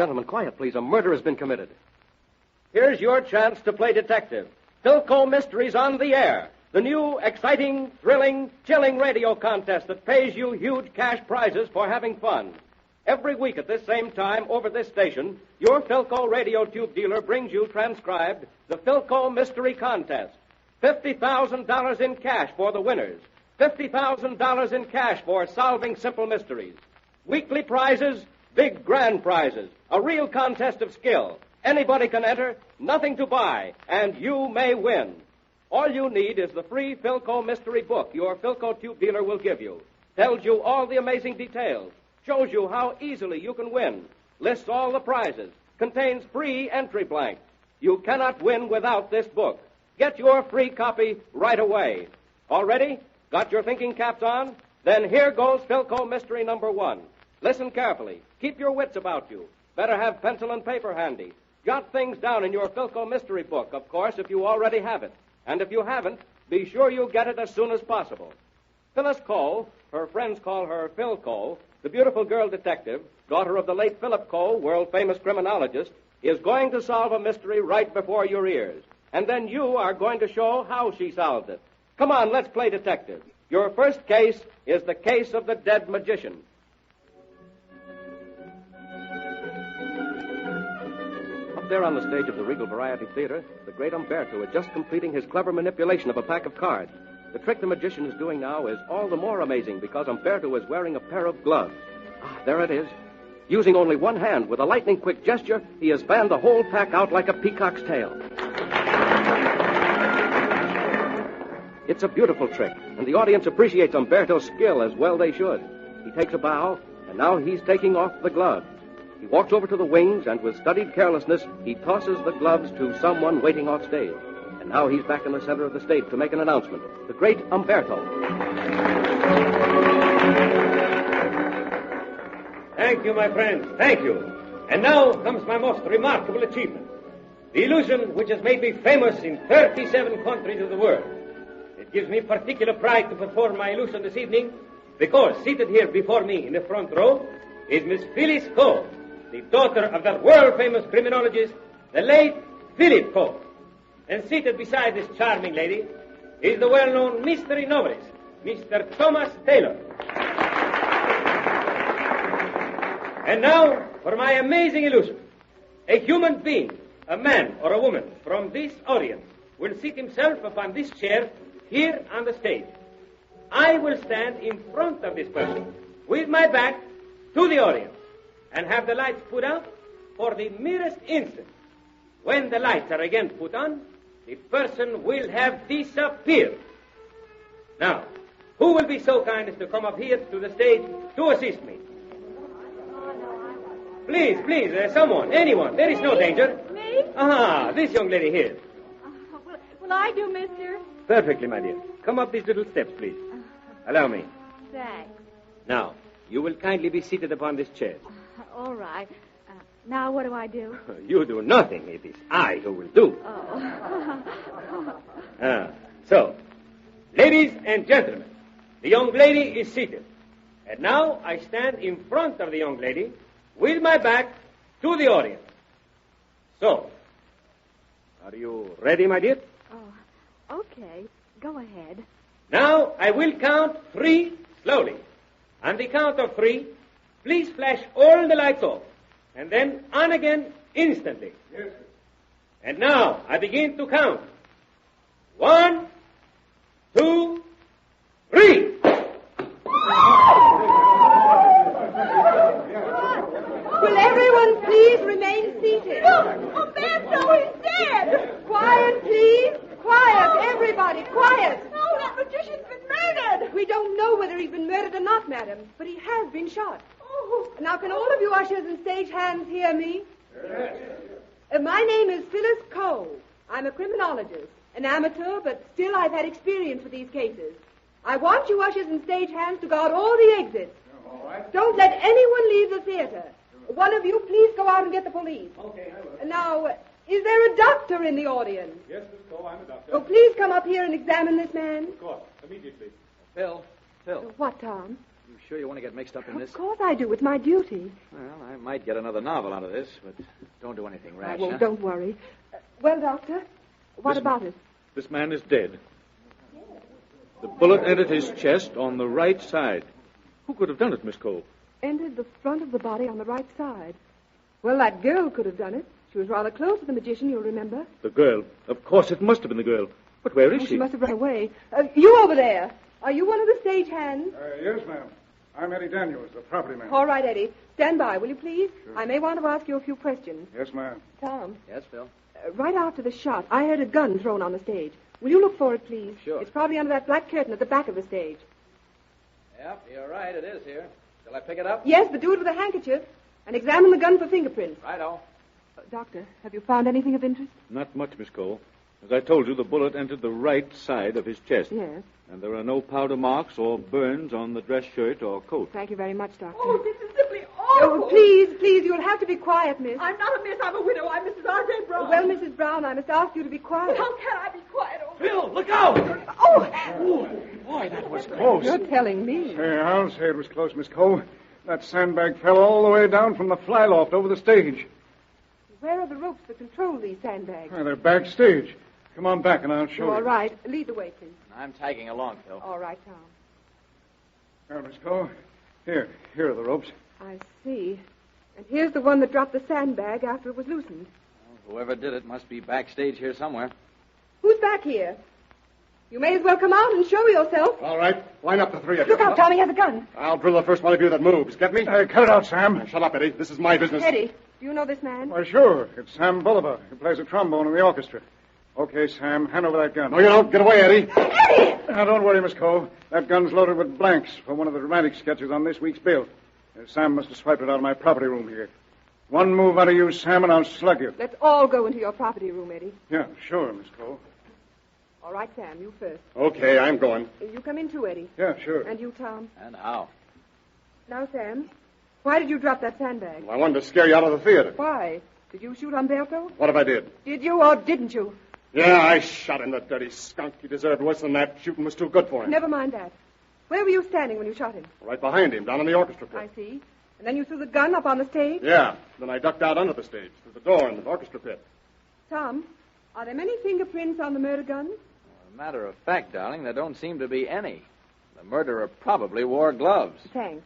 gentlemen, quiet, please. A murder has been committed. Here's your chance to play detective. Phyl Coe Mysteries on the air. The new, exciting, thrilling, chilling radio contest that pays you huge cash prizes for having fun. Every week at this same time over this station, your Phyl Coe radio tube dealer brings you transcribed the Phyl Coe Mystery Contest. $50,000 in cash for the winners. $50,000 in cash for solving simple mysteries. Weekly prizes, big grand prizes. A real contest of skill. Anybody can enter, nothing to buy, and you may win. All you need is the free Phyl Coe Mystery book your Phyl Coe tube dealer will give you. Tells you all the amazing details. Shows you how easily you can win. Lists all the prizes. Contains free entry blanks. You cannot win without this book. Get your free copy right away. All ready? Got your thinking caps on? Then here goes Phyl Coe Mystery number 1. Listen carefully. Keep your wits about you. Better have pencil and paper handy. Jot things down in your Phyl Coe Mystery book, of course, if you already have it. And if you haven't, be sure you get it as soon as possible. Phyllis Coe, her friends call her Phyl Coe, the beautiful girl detective, daughter of the late Philip Coe, world-famous criminologist, is going to solve a mystery right before your ears. And then you are going to show how she solved it. Come on, let's play detective. Your first case is the case of the dead magician. Up there on the stage of the Regal Variety Theater, the great Umberto is just completing his clever manipulation of a pack of cards. The trick the magician is doing now is all the more amazing because Umberto is wearing a pair of gloves. Ah, there it is. Using only one hand, with a lightning-quick gesture, he has fanned the whole pack out like a peacock's tail. It's a beautiful trick, and the audience appreciates Umberto's skill as well they should. He takes a bow, and now he's taking off the gloves. He walks over to the wings, and with studied carelessness, he tosses the gloves to someone waiting off stage. And now he's back in the center of the stage to make an announcement. The great Umberto. Thank you, my friends. Thank you. And now comes my most remarkable achievement. The illusion which has made me famous in 37 countries of the world. It gives me particular pride to perform my illusion this evening because seated here before me in the front row is Miss Phyl Coe, the daughter of that world-famous criminologist, the late Philip Coe. And seated beside this charming lady is the well-known mystery novelist, Mr. Thomas Taylor. And now for my amazing illusion. A human being, a man or a woman from this audience, will seat himself upon this chair here on the stage. I will stand in front of this person with my back to the audience and have the lights put out for the merest instant. When the lights are again put on, the person will have disappeared. Now, who will be so kind as to come up here to the stage to assist me? Please, someone, anyone. There is no danger. Me? Ah, this young lady here. Will I do, mister? Perfectly, my dear. Come up these little steps, please. Allow me. Thanks. Now, you will kindly be seated upon this chair. All right. Now what do I do? You do nothing. It is I who will do. Oh. So, ladies and gentlemen, the young lady is seated. And now I stand in front of the young lady with my back to the audience. So, are you ready, my dear? Oh, okay. Go ahead. Now I will count 3 slowly. On the count of 3, please flash all the lights off. And then on again instantly. Yes, sir. And now I begin to count. 1, 2, 3. Will everyone please remain seated? Umberto is dead! Quiet, please. Quiet, everybody, quiet. No, that magician's been murdered! We don't know whether he's been murdered or not, madam, but he has been shot. Oh. Now, can all of you ushers and stage hands hear me? My name is Phyl Coe. I'm a criminologist, an amateur, but still I've had experience with these cases. I want you ushers and stage hands to guard all the exits. All right. Don't let anyone leave the theater. One of you, please go out and get the police. Okay, I will. Now, is there a doctor in the audience? Yes, Miss Coe, I'm a doctor. Oh, please come up here and examine this man. Of course, immediately. Phil. What, Tom? You sure you want to get mixed up in this? Of course I do. It's my duty. Well, I might get another novel out of this, but don't do anything rash, Well, huh? don't worry. Well, Doctor, what about it? This man is dead. The bullet entered his chest on the right side. Who could have done it, Miss Cole? Entered the front of the body on the right side. Well, that girl could have done it. She was rather close to the magician, you'll remember. The girl. Of course, it must have been the girl. But where is Oh, she? she must have run away. You over there. Are you one of the stage hands? Yes, ma'am. I'm Eddie Daniels, the property man. All right, Eddie. Stand by, will you please? Sure. I may want to ask you a few questions. Yes, ma'am. Tom. Yes, Phil? Right after the shot, I heard a gun thrown on the stage. Will you look for it, please? Sure. It's probably under that black curtain at the back of the stage. Yep, you're right. It is here. Shall I pick it up? Yes, but do it with a handkerchief. And examine the gun for fingerprints. Righto. Doctor, have you found anything of interest? Not much, Miss Cole. As I told you, the bullet entered the right side of his chest. Yes. And there are no powder marks or burns on the dress shirt or coat. Thank you very much, Doctor. Oh, this is simply awful. Oh, please, you'll have to be quiet, miss. I'm not a miss. I'm a widow. I'm Mrs. R.J. Brown. Well, Mrs. Brown, I must ask you to be quiet. But how can I be quiet? Oh, Phil, look out! Oh! Boy, that was close. You're telling me. Hey, I'll say it was close, Miss Cole. That sandbag fell all the way down from the fly loft over the stage. Where are the ropes that control these sandbags? They're backstage. Come on back and I'll show you. All right. Lead the way, please. I'm tagging along, Phil. All right, Tom. Now, Miss Cole, here are the ropes. I see. And here's the one that dropped the sandbag after it was loosened. Well, whoever did it must be backstage here somewhere. Who's back here? You may as well come out and show yourself. All right. Line up the three of you. Look out, Tommy has a gun. I'll drill the first one of you that moves. Get me? Cut it out, Sam. Shut up, Eddie. This is my business. Eddie, do you know this man? Why, sure. It's Sam Bolivar. He plays a trombone in the orchestra. Okay, Sam, hand over that gun. No, you don't. Get away, Eddie. Eddie! Now, don't worry, Miss Cole. That gun's loaded with blanks for one of the dramatic sketches on this week's bill. Sam must have swiped it out of my property room here. One move out of you, Sam, and I'll slug you. Let's all go into your property room, Eddie. Yeah, sure, Miss Cole. All right, Sam, you first. Okay, I'm going. You come in too, Eddie. Yeah, sure. And you, Tom. And how? Now, Sam, why did you drop that sandbag? I wanted to scare you out of the theater. Why? Did you shoot Umberto? What if I did? Did you or didn't you? Yeah, I shot him, the dirty skunk. He deserved worse than that. Shooting was too good for him. Never mind that. Where were you standing when you shot him? Right behind him, down in the orchestra pit. I see. And then you threw the gun up on the stage? Yeah. Then I ducked out under the stage, through the door in the orchestra pit. Tom, are there many fingerprints on the murder gun? As a matter of fact, darling, there don't seem to be any. The murderer probably wore gloves. Thanks.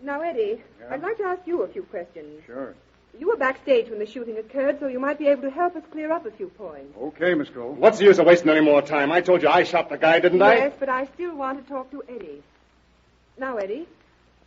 Now, Eddie, Yeah? I'd like to ask you a few questions. Sure. You were backstage when the shooting occurred, so you might be able to help us clear up a few points. Okay, Miss Cole. What's the use of wasting any more time? I told you I shot the guy, didn't I? Yes, but I still want to talk to Eddie. Now, Eddie,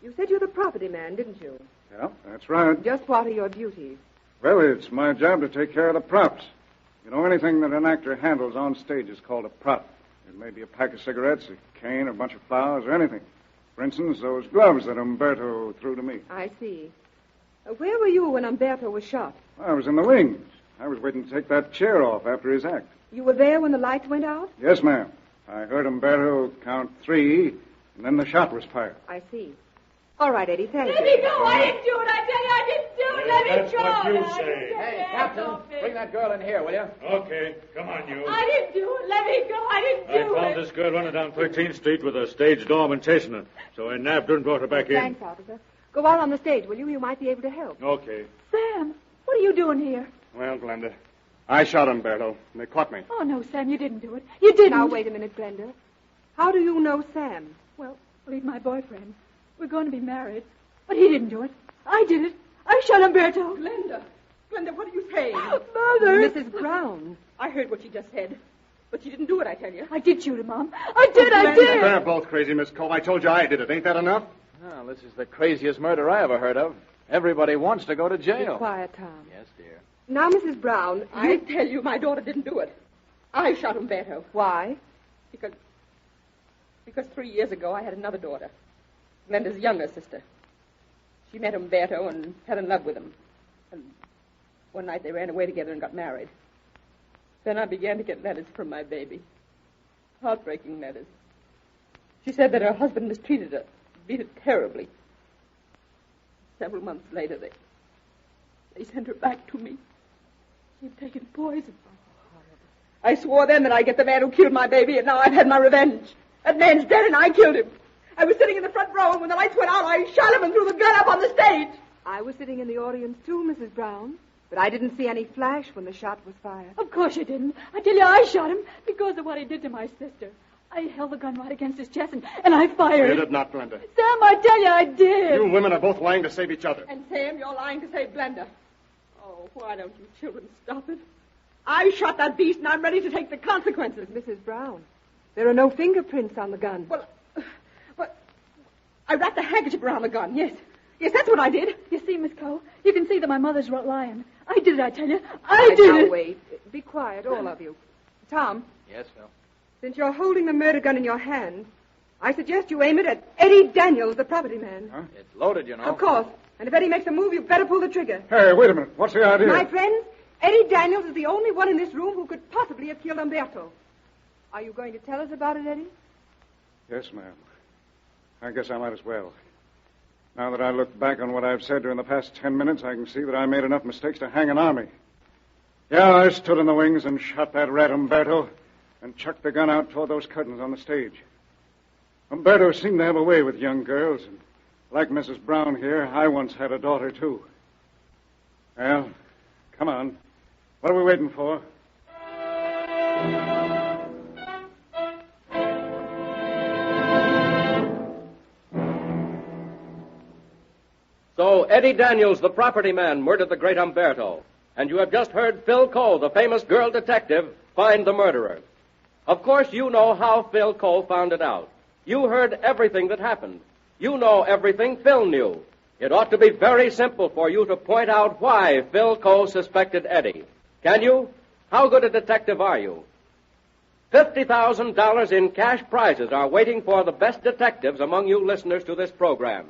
you said you're the property man, didn't you? Yeah, that's right. Just what are your duties? Well, it's my job to take care of the props. You know, anything that an actor handles on stage is called a prop. It may be a pack of cigarettes, a cane, a bunch of flowers, or anything. For instance, those gloves that Umberto threw to me. I see. Where were you when Umberto was shot? I was in the wings. I was waiting to take that chair off after his act. You were there when the lights went out? Yes, ma'am. I heard Umberto count 3, and then the shot was fired. I see. All right, Eddie, thank Let you. me go. I didn't do it. I tell you, I didn't do it. Let me That's go. what you I say. didn't Hey, do it. Captain, Help me. bring that girl in here, will you? Okay, come on, you. I didn't do it. Let me go. I didn't I do found it. this girl running down 13th Street with a stage doorman chasing her. So I nabbed her and brought her back in. Thanks, officer. Go out on the stage, will you? You might be able to help. Okay. Sam, what are you doing here? Well, Glenda, I shot Umberto, and they caught me. Oh, no, Sam, you didn't do it. You didn't. Now, wait a minute, Glenda. How do you know Sam? Well, he's my boyfriend. We're going to be married. But he didn't do it. I did it. I shot Umberto. Glenda, what are you saying? Mother. Mrs. Brown. I heard what she just said. But she didn't do it, I tell you. I did shoot him, Mom. I did. They're both crazy, Miss Cole. I told you I did it. Ain't that enough? Well, this is the craziest murder I ever heard of. Everybody wants to go to Be jail. quiet, Tom. Yes, dear. Now, Mrs. Brown, I tell you, my daughter didn't do it. I shot Umberto. Why? Because 3 years ago I had another daughter, Glenda's younger sister. She met Umberto and fell in love with him. And one night they ran away together and got married. Then I began to get letters from my baby. Heartbreaking letters. She said that her husband mistreated her, beat her terribly. Several months later, they sent her back to me. She had taken poison. I swore then that I'd get the man who killed my baby, and now I've had my revenge. That man's dead, and I killed him. I was sitting in the front row, and when the lights went out, I shot him and threw the gun up on the stage. I was sitting in the audience, too, Mrs. Brown. But I didn't see any flash when the shot was fired. Of course you didn't. I tell you, I shot him because of what he did to my sister. I held the gun right against his chest, and I fired. You did not, Glenda. Sam, I tell you, I did. You women are both lying to save each other. And Sam, you're lying to save Glenda. Oh, why don't you children stop it? I shot that beast, and I'm ready to take the consequences. Mrs. Brown, there are no fingerprints on the gun. Well, I wrapped a handkerchief around the gun, yes. Yes, that's what I did. You see, Miss Coe, you can see that my mother's lying. I did it, I tell you. I did now it. Wait. Be quiet, all of you. Tom. Yes, Phil. Since you're holding the murder gun in your hand, I suggest you aim it at Eddie Daniels, the property man. Huh? It's loaded, you know. Of course. And if Eddie makes a move, you'd better pull the trigger. Hey, wait a minute. What's the idea? My friends, Eddie Daniels is the only one in this room who could possibly have killed Umberto. Are you going to tell us about it, Eddie? Yes, ma'am. I guess I might as well. Now that I look back on what I've said during the past 10 minutes, I can see that I made enough mistakes to hang an army. Yeah, I stood in the wings and shot that rat Umberto and chucked the gun out toward those curtains on the stage. Umberto seemed to have a way with young girls, and like Mrs. Brown here, I once had a daughter, too. Well, come on. What are we waiting for? So Eddie Daniels, the property man, murdered the great Umberto. And you have just heard Phyl Coe, the famous girl detective, find the murderer. Of course, you know how Phyl Coe found it out. You heard everything that happened. You know everything Phil knew. It ought to be very simple for you to point out why Phyl Coe suspected Eddie. Can you? How good a detective are you? $50,000 in cash prizes are waiting for the best detectives among you listeners to this program.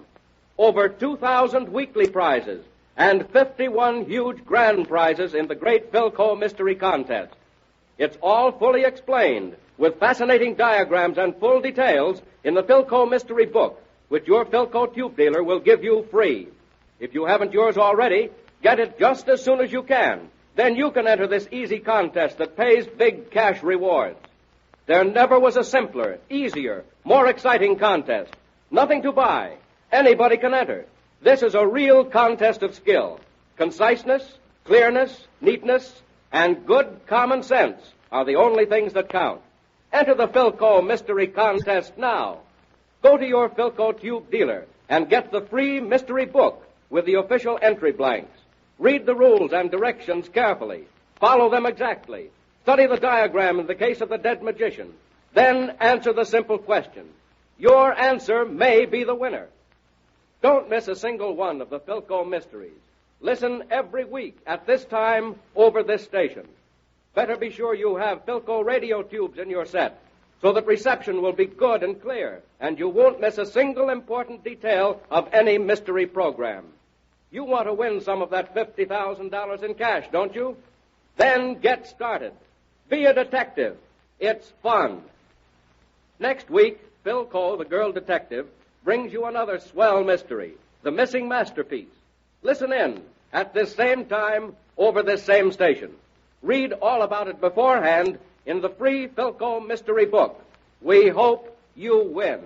Over 2,000 weekly prizes and 51 huge grand prizes in the great Phyl Coe Mystery Contest. It's all fully explained with fascinating diagrams and full details in the Phyl Coe Mystery Book, which your Phyl Coe tube dealer will give you free. If you haven't yours already, get it just as soon as you can. Then you can enter this easy contest that pays big cash rewards. There never was a simpler, easier, more exciting contest. Nothing to buy. Anybody can enter. This is a real contest of skill. Conciseness, clearness, neatness, and good common sense are the only things that count. Enter the Phyl Coe Mystery Contest now. Go to your Phyl Coe tube dealer and get the free mystery book with the official entry blanks. Read the rules and directions carefully. Follow them exactly. Study the diagram in the case of the dead magician. Then answer the simple question. Your answer may be the winner. Don't miss a single one of the Phyl Coe mysteries. Listen every week at this time over this station. Better be sure you have Phyl Coe radio tubes in your set so that reception will be good and clear, and you won't miss a single important detail of any mystery program. You want to win some of that $50,000 in cash, don't you? Then get started. Be a detective. It's fun. Next week, Phyl Coe, the girl detective, brings you another swell mystery, The Missing Masterpiece. Listen in at this same time over this same station. Read all about it beforehand in the free Phyl Coe mystery book. We hope you win.